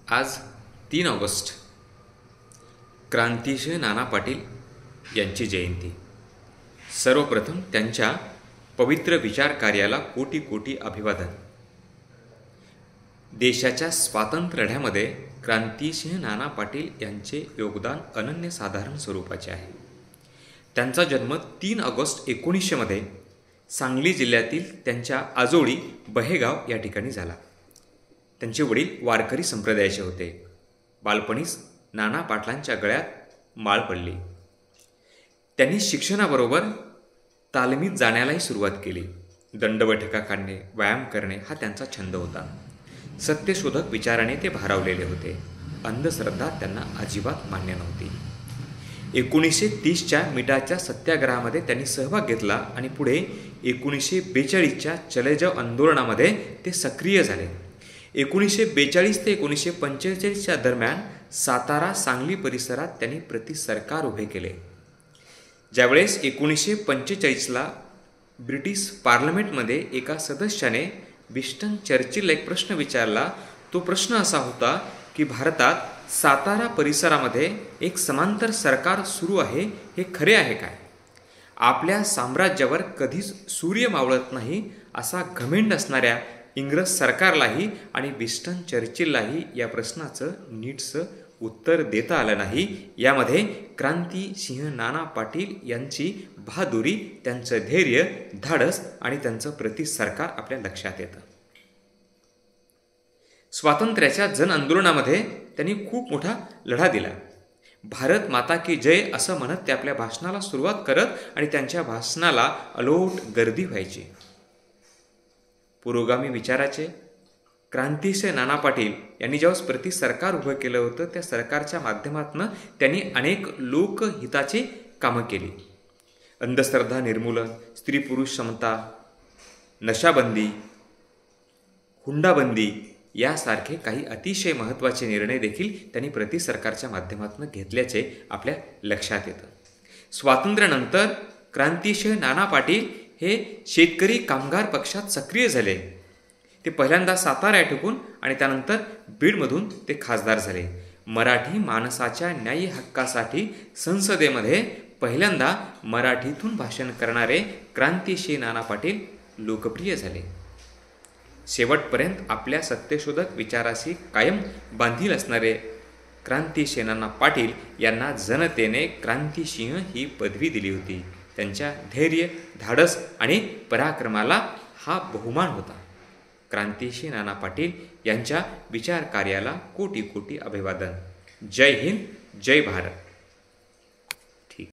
आज 3 ऑगस्ट क्रांतिसिंह नाना पाटील यांची जयंती। सर्वप्रथम त्यांच्या पवित्र विचार कार्याला कोटी कोटी अभिवादन। देशाच्या स्वातंत्र्य लढ्यामध्ये क्रांतिसिंह नाना पाटील यांचे योगदान अनन्यसाधारण स्वरूपाचे आहे। त्यांचा जन्म 3 ऑगस्ट 1900 मध्ये सांगली जिल्ह्यातील त्यांच्या आजोळी बहेगाव या ठिकाणी झाला। त्यांचे वडील वारकरी संप्रदायाचे होते। बालपणीच नाना पाटलांच्या गळ्यात माळ पडली। त्यांनी शिक्षणाबरोबर तालमीत जाण्यालाही सुरुवात केली। दंडबैठका काढणे, व्यायाम करणे हा त्यांचा छंद होता। सत्यशोधक विचाराने ते भारावलेले होते। अंधश्रद्धा त्यांना अजिबात मान्य नव्हती। 1930च्या मिठाच्या सत्याग्रहामध्ये त्यांनी सहभाग घेतला आणि पुढे 1942च्या चले जाव आंदोलनामध्ये ते सक्रिय झाले। 1942 ते 1945च्या दरम्यान सातारा सांगली परिसरात त्यांनी प्रतिसरकार उभे केले। ज्यावेळेस 1945ला ब्रिटिश पार्लमेंटमध्ये एका सदस्याने विन्स्टन चर्चिलला एक प्रश्न विचारला। तो प्रश्न असा होता की भारतात सातारा परिसरामध्ये एक समांतर सरकार सुरू आहे, हे खरे आहे काय? आपल्या साम्राज्यावर कधीच सूर्य मावळत नाही असा घमेंड असणाऱ्या इंग्रज सरकारलाही आणि विन्स्टन चर्चिललाही या प्रश्नाचं नीटसं उत्तर देता आलं नाही। यामध्ये क्रांतिसिंह नाना पाटील यांची बहादुरी, त्यांचं धैर्य, धाडस आणि त्यांचं प्रतिसरकार आपल्या लक्षात येतं। स्वातंत्र्याच्या जन आंदोलनामध्ये त्यांनी खूप मोठा लढा दिला। भारत माता की जय असं म्हणत ते आपल्या भाषणाला सुरुवात करत आणि त्यांच्या भाषणाला अलोट गर्दी व्हायची। पुरोगामी विचाराचे क्रांतिसिंह नाना पाटील यांनी जेव्हा प्रतिसरकार उभं केलं होतं, त्या सरकारच्या माध्यमातून त्यांनी अनेक लोकहिताची कामं केली। अंधश्रद्धा निर्मूलन, स्त्री पुरुष समता, नशाबंदी, हुंडाबंदी यासारखे काही अतिशय महत्त्वाचे निर्णय देखील त्यांनी प्रतिसरकारच्या माध्यमातून घेतल्याचे आपल्या लक्षात येतं। स्वातंत्र्यानंतर क्रांतिसिंह नाना पाटील हे शेतकरी कामगार पक्षात सक्रिय झाले। ते पहिल्यांदा सातारा या ठिकाणी आणि त्यानंतर बीडमधून ते खासदार झाले। मराठी माणसाच्या न्यायी हक्कासाठी संसदेमध्ये पहिल्यांदा मराठीतून भाषण करणारे क्रांतिसिंह नाना पाटील लोकप्रिय झाले। शेवटपर्यंत आपल्या सत्यशोधक विचाराशी कायम बांधील असणारे क्रांतिसिंह नाना पाटील यांना जनतेने क्रांतिसिंह ही पदवी दिली होती। त्यांच्या धैर्य, धाडस आणि पराक्रमाला हा बहुमान होता। क्रांतिसिंह नाना पाटील यांच्या विचार कार्याला कोटी कोटी अभिवादन। जय हिंद, जय भारत।